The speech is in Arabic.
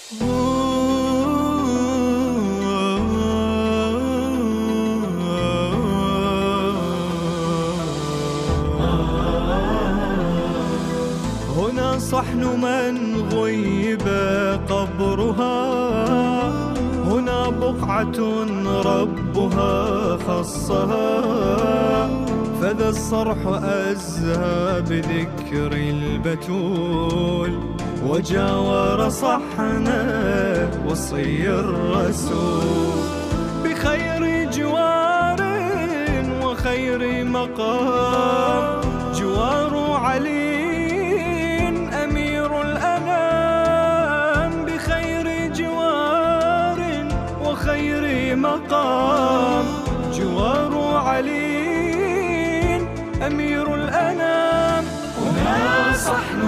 هنا صحن من غيب قبرها، هنا بقعة ربها خصها، فذا الصرح أزهى بذكر البتول، وجاور صحنا وصي الرسول. بخير جوار وخير مقام، جوار علي أمير الأنام. بخير جوار وخير مقام، جوار علي أمير الأنام. هنا صحن